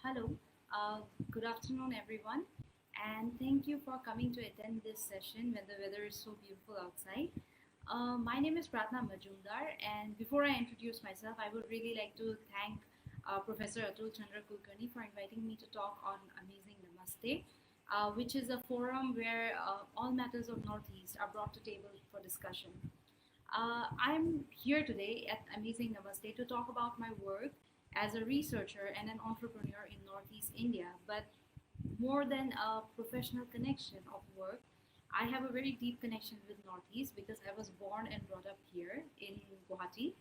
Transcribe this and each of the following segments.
Hello, good afternoon, everyone, and thank you for coming to attend this session when the weather is so beautiful outside. My name is Pratna Majumdar, and before I introduce myself, I would really like to thank Professor Atul Chandra Kulkarni for inviting me to talk on Amazing Namaste, which is a forum where all matters of Northeast are brought to table for discussion. I'm here today at Amazing Namaste to talk about my work as a researcher and an entrepreneur in Northeast India. But more than a professional connection of work, I have a very deep connection with Northeast because I was born and brought up here in Guwahati.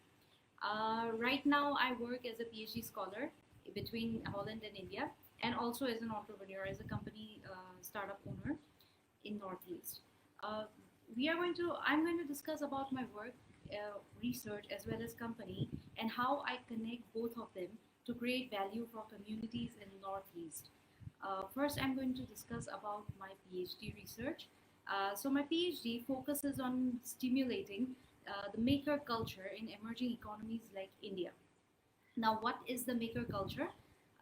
Right now, I work as a PhD scholar between Holland and India, and also as an entrepreneur, as a company startup owner in Northeast. Uh, I'm going to discuss about my work, research, as well as company, and how I connect both of them to create value for communities in Northeast. First, I'm going to discuss about my PhD research. So my PhD focuses on stimulating the maker culture in emerging economies like India. Now, what is the maker culture?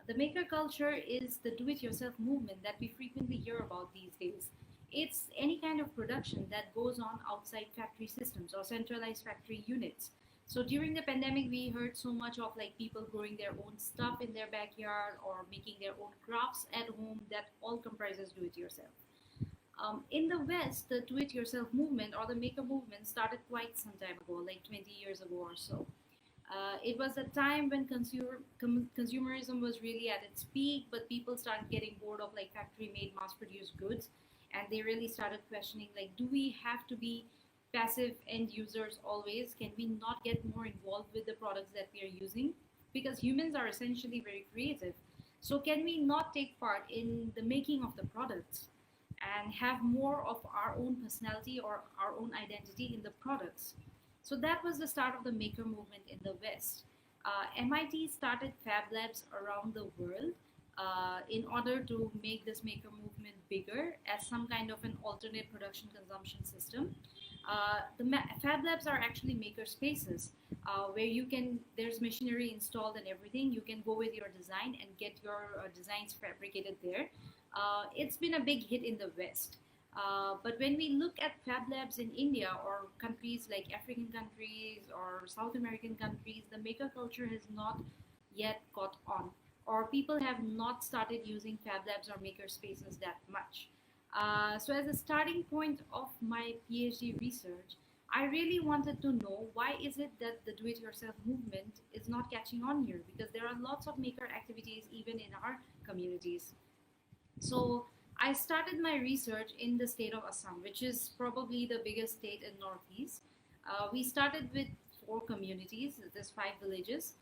The maker culture is the do it yourself movement that we frequently hear about these days. It's any kind of production that goes on outside factory systems or centralized factory units. So during the pandemic, we heard so much of like people growing their own stuff in their backyard or making their own crafts at home that all comprises do it yourself. In the West, the do it yourself movement or the maker movement started quite some time ago, like 20 years ago or so. It was a time when consumerism was really at its peak, but people started getting bored of like factory-made, mass-produced goods, and they really started questioning like, do we have to be passive end users always? Can we not get more involved with the products that we are using? Because humans are essentially very creative. So can we not take part in the making of the products and have more of our own personality or our own identity in the products? So that was the start of the maker movement in the West. MIT started Fab Labs around the world in order to make this maker movement bigger as some kind of an alternate production consumption system. Fab Labs are actually maker spaces where there's machinery installed and everything. You can go with your design and get your designs fabricated there. It's been a big hit in the West. But when we look at Fab Labs in India or countries like African countries or South American countries, the maker culture has not yet got on, or people have not started using Fab Labs or maker spaces that much. So, as a starting point of my PhD research, I really wanted to know why is it that the do-it-yourself movement is not catching on here, because there are lots of maker activities even in our communities. So I started my research in the state of Assam, which is probably the biggest state in Northeast. We started with four communities, there's five villages.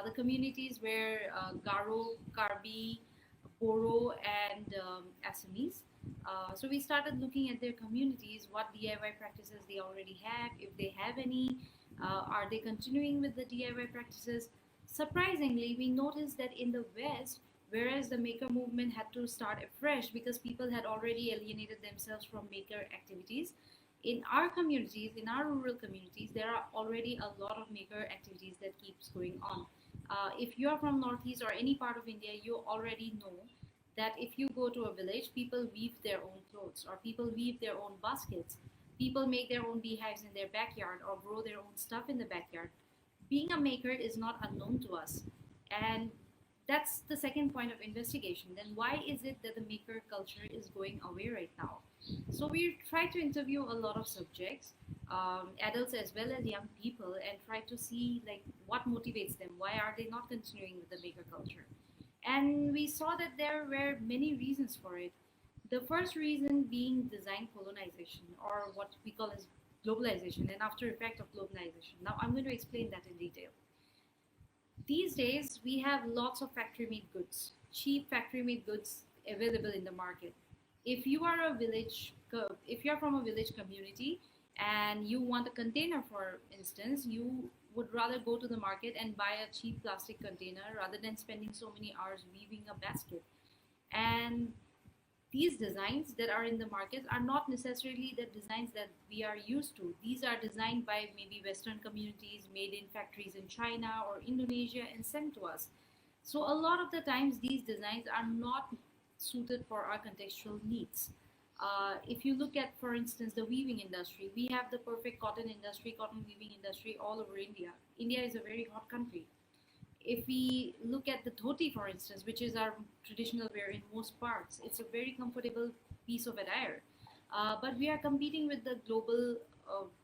The communities were Garo, Karbi, Boro, and Assamese. So we started looking at their communities, what DIY practices they already have, if they have any, are they continuing with the DIY practices. Surprisingly, we noticed that in the West, whereas the maker movement had to start afresh because people had already alienated themselves from maker activities, in our communities, in our rural communities, there are already a lot of maker activities that keeps going on. If you are from Northeast or any part of India, you already know that if you go to a village, people weave their own clothes or people weave their own baskets. People make their own beehives in their backyard or grow their own stuff in the backyard. Being a maker is not unknown to us. And that's the second point of investigation. Then why is it that the maker culture is going away right now? So we try to interview a lot of subjects, adults as well as young people, and try to see like what motivates them. Why are they not continuing with the maker culture? And we saw that there were many reasons for it. The first reason being design colonization, or what we call as globalization, and after effect of globalization. Now I'm going to explain that in detail. These days, we have lots of factory-made goods, cheap factory-made goods available in the market. If you are from a village community and you want a container, for instance, you would rather go to the market and buy a cheap plastic container rather than spending so many hours weaving a basket. And these designs that are in the market are not necessarily the designs that we are used to. These are designed by maybe Western communities, made in factories in China or Indonesia, and sent to us. So a lot of the times these designs are not suited for our contextual needs. If you look at, for instance, the weaving industry, we have the perfect cotton industry, cotton weaving industry all over India. India is a very hot country. If we look at the dhoti, for instance, which is our traditional wear in most parts, it's a very comfortable piece of attire. But we are competing with the global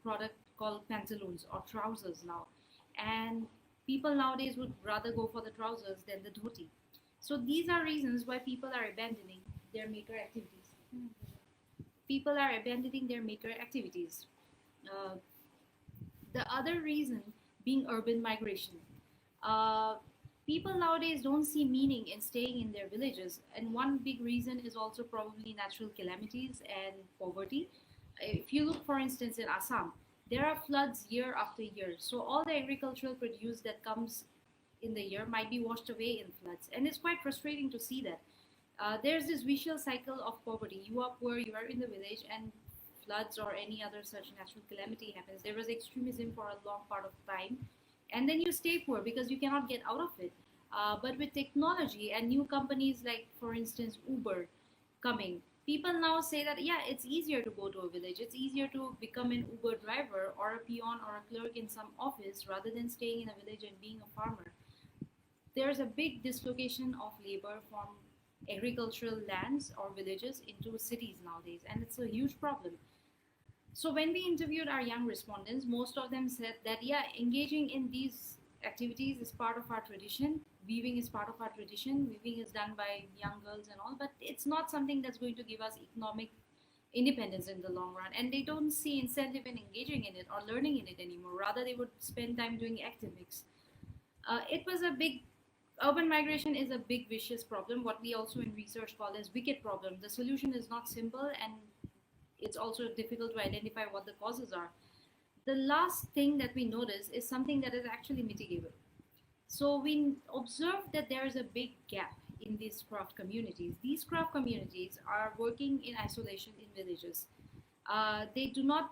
product called pantaloons or trousers now. And people nowadays would rather go for the trousers than the dhoti. So these are reasons why people are abandoning their maker activities. People are abandoning their maker activities. Uh, the other reason being urban migration. Uh, People nowadays don't see meaning in staying in their villages, and one big reason is also probably natural calamities and poverty. If you look, for instance, in Assam, there are floods year after year, so all the agricultural produce that comes in the year might be washed away in floods, and it's quite frustrating to see that. There's this vicious cycle of poverty. You are poor, you are in the village, and floods or any other such natural calamity happens. There was extremism for a long part of time, and then you stay poor because you cannot get out of it. But with technology and new companies like, for instance, Uber coming, people now say that yeah, it's easier to go to a village. It's easier to become an Uber driver or a peon or a clerk in some office rather than staying in a village and being a farmer. There's a big dislocation of labor from agricultural lands or villages into cities nowadays, and it's a huge problem. So when we interviewed our young respondents, most of them said that yeah, engaging in these activities is part of our tradition. Weaving is part of our tradition. Weaving is done by young girls and all, but it's not something that's going to give us economic independence in the long run. And they don't see incentive in engaging in it or learning in it anymore. Rather, they would spend time doing academics. It was a big Urban migration is a big vicious problem, what we also in research call as wicked problem. The solution is not simple, and it's also difficult to identify what the causes are. The last thing that we notice is something that is actually mitigable. So we observe that there is a big gap in these craft communities. These craft communities are working in isolation in villages. They do not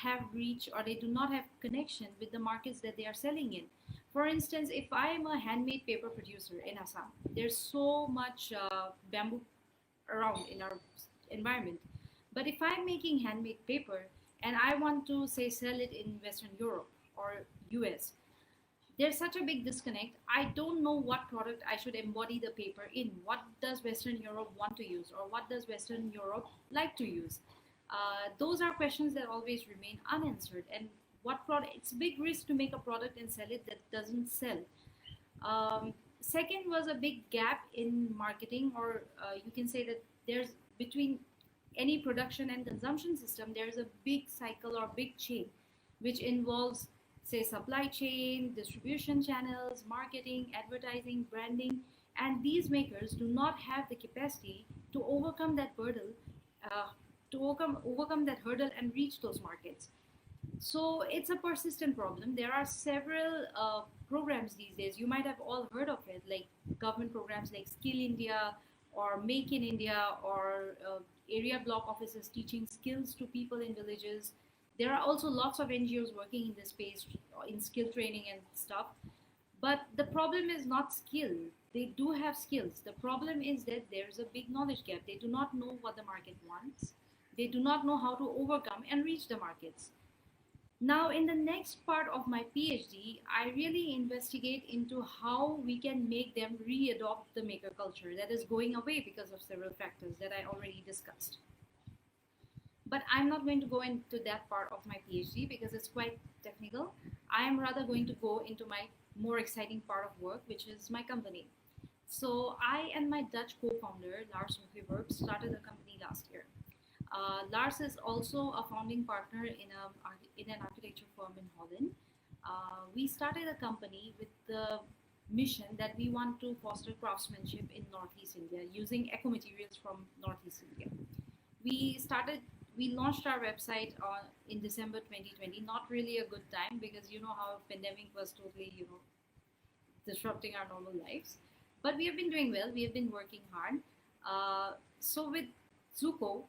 have reach or they do not have connection with the markets that they are selling in. For instance, if I am a handmade paper producer in Assam, there's so much bamboo around in our environment. But if I'm making handmade paper and I want to say sell it in Western Europe or US, there's such a big disconnect. I don't know what product I should embody the paper in. What does Western Europe want to use, or what does Western Europe like to use? Those are questions that always remain unanswered. And what product? It's a big risk to make a product and sell it that doesn't sell. Second was a big gap in marketing, or you can say that there's between any production and consumption system, there's a big cycle or big chain, which involves, say, supply chain, distribution channels, marketing, advertising, branding, and these makers do not have the capacity to overcome that hurdle, overcome that hurdle and reach those markets. So it's a persistent problem. There are several programs these days. You might have all heard of it, like government programs like Skill India or Make in India or area block offices teaching skills to people in villages. There are also lots of NGOs working in this space in skill training and stuff. But the problem is not skill. They do have skills. The problem is that there's a big knowledge gap. They do not know what the market wants. They do not know how to overcome and reach the markets. Now, in the next part of my PhD, I really investigate into how we can make them re-adopt the maker culture that is going away because of several factors that I already discussed. But I'm not going to go into that part of my PhD because it's quite technical. I am rather going to go into my more exciting part of work, which is my company. So I and my Dutch co-founder, Lars Hoegewerp, started a company last year. Lars is also a founding partner in an architecture firm in Holland. We started a company with the mission that we want to foster craftsmanship in Northeast India using eco materials from Northeast India. We started, we launched our website in December 2020. Not really a good time because you know how pandemic was totally, disrupting our normal lives. But we have been doing well. We have been working hard. So with Zuko,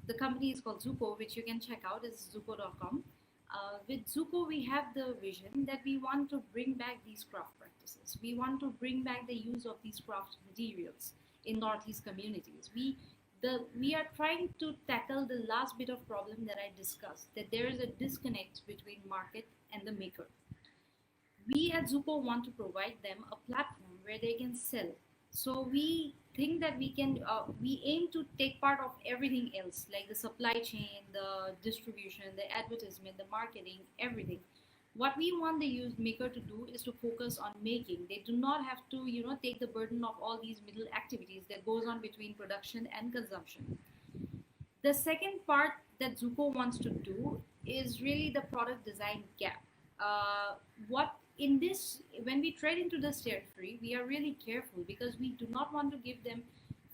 the company is called Zuko, which you can check out is zuko.com. With Zuko, we have the vision that we want to bring back these craft practices. We want to bring back the use of these craft materials in Northeast communities. We are trying to tackle the last bit of problem that I discussed, that there is a disconnect between market and the maker. We at Zuko want to provide them a platform where they can sell. So we think that we aim to take part of everything else, like the supply chain, the distribution, the advertisement, the marketing, everything. What we want the use maker to do is to focus on making. They do not have to, take the burden of all these middle activities that goes on between production and consumption. The second part that Zuko wants to do is really the product design gap. What in this, when we tread into this territory, we are really careful because we do not want to give them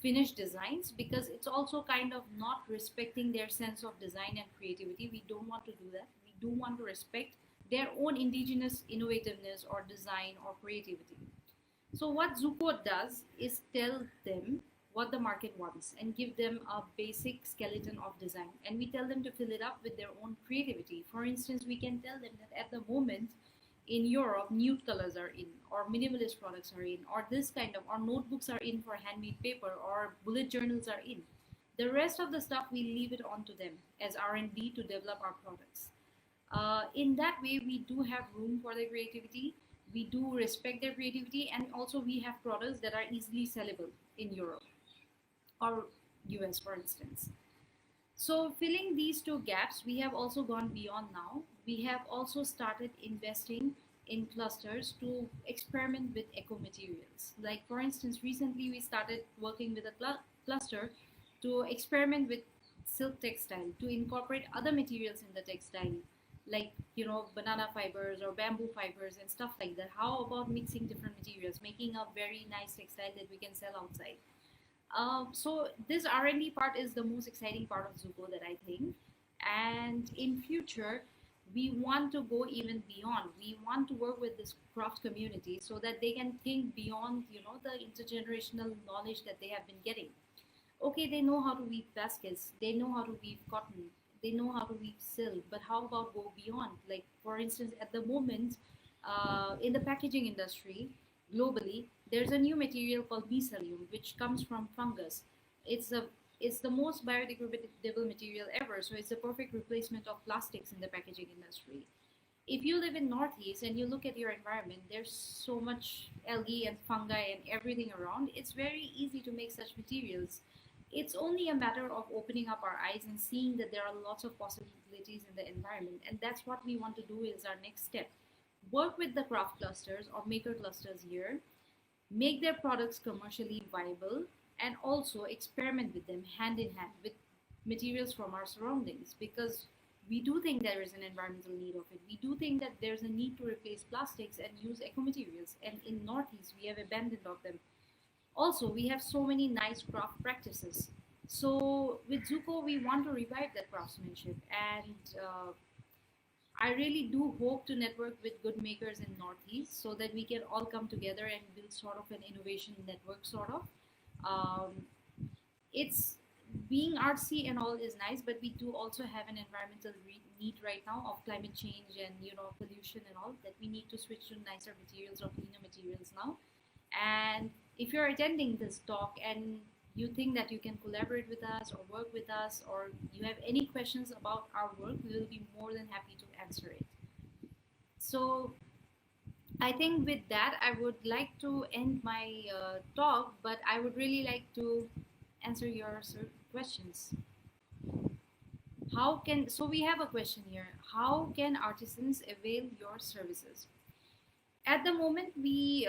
finished designs because it's also kind of not respecting their sense of design and creativity. We don't want to do that. We do want to respect their own indigenous innovativeness or design or creativity. So what Zuko does is tell them what the market wants and give them a basic skeleton of design. And we tell them to fill it up with their own creativity. For instance, we can tell them that at the moment in Europe, nude colors are in, or minimalist products are in, or this kind of, or notebooks are in for handmade paper, or bullet journals are in. The rest of the stuff we leave it on to them as R&D to develop our products. In that way, we do have room for their creativity. We do respect their creativity, and also we have products that are easily sellable in Europe or US, for instance. So, filling these two gaps, we have also gone beyond now. We have also started investing in clusters to experiment with eco materials. Like, for instance, recently we started working with a cluster to experiment with silk textile, to incorporate other materials in the textile, like, banana fibers or bamboo fibers and stuff like that. How about mixing different materials, making a very nice textile that we can sell outside? So this R&D part is the most exciting part of Zuko that I think. And in future, we want to go even beyond. We want to work with this craft community so that they can think beyond, the intergenerational knowledge that they have been getting. Okay, they know how to weave baskets, they know how to weave cotton, they know how to weave silk, but how about go beyond? Like, for instance, at the moment, in the packaging industry, globally, there's a new material called mycelium, which comes from fungus. It's a it's the most biodegradable material ever, so it's a perfect replacement of plastics in the packaging industry. If you live in Northeast and you look at your environment, there's so much algae and fungi and everything around. It's very easy to make such materials. It's only a matter of opening up our eyes and seeing that there are lots of possibilities in the environment, and that's what we want to do is our next step. Work with the craft clusters or maker clusters here, make their products commercially viable, and also experiment with them hand in hand with materials from our surroundings, because we do think there is an environmental need of it. We do think that there's a need to replace plastics and use eco materials, and in Northeast we have abandoned of them. Also, we have so many nice craft practices. So with Zuko, we want to revive that craftsmanship, and I really do hope to network with good makers in Northeast so that we can all come together and build sort of an innovation network, sort of. Um, it's being artsy and all is nice, but we do also have an environmental need right now of climate change and pollution and all, that we need to switch to nicer materials or cleaner materials now. And if you're attending this talk and you think that you can collaborate with us or work with us, or you have any questions about our work, we will be more than happy to answer it. So I think with that, I would like to end my talk, but I would really like to answer your questions. So we have a question here. How can artisans avail your services? At the moment, we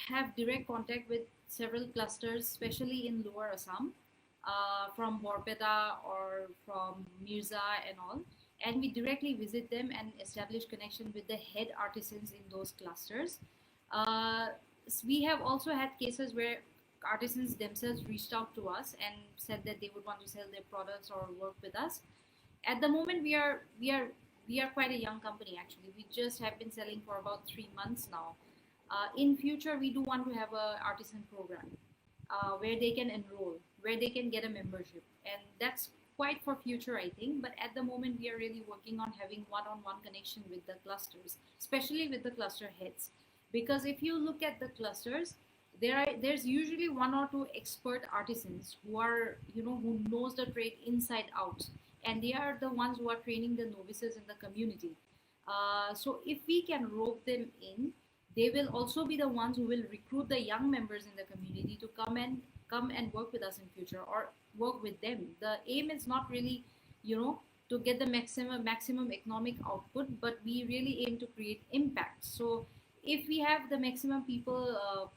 have direct contact with several clusters, especially in Lower Assam, from Borpeta or from Mirza and all. And we directly visit them and establish connection with the head artisans in those clusters. Uh, we have also had cases where artisans themselves reached out to us and said that they would want to sell their products or work with us. At the moment, we are quite a young company actually. We just have been selling for about 3 months now. In future, we do want to have a artisan program where they can enroll, where they can get a membership, and that's quite for future, I think. But at the moment, we are really working on having one-on-one connection with the clusters, especially with the cluster heads. Because if you look at the clusters, there's usually one or two expert artisans who are, who knows the trade inside out, and they are the ones who are training the novices in the community. So if we can rope them in, they will also be the ones who will recruit the young members in the community to come and work with us in future, or work with them. The aim is not really, to get the maximum economic output, but we really aim to create impact. So if we have the maximum people,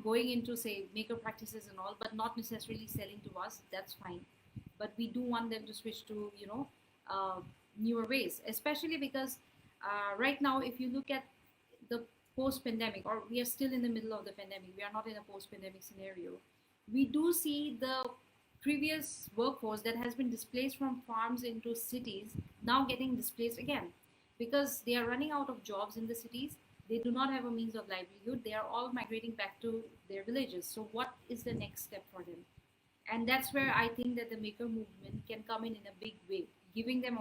going into, say, maker practices and all, but not necessarily selling to us, that's fine. But we do want them to switch to, newer ways, especially because right now, if you look at the post pandemic, or we are still in the middle of the pandemic, we are not in a post pandemic scenario. We do see the previous workforce that has been displaced from farms into cities now getting displaced again, because they are running out of jobs in the cities. They do not have a means of livelihood. They are all migrating back to their villages. So what is the next step for them? And that's where I think that the maker movement can come in a big way, giving them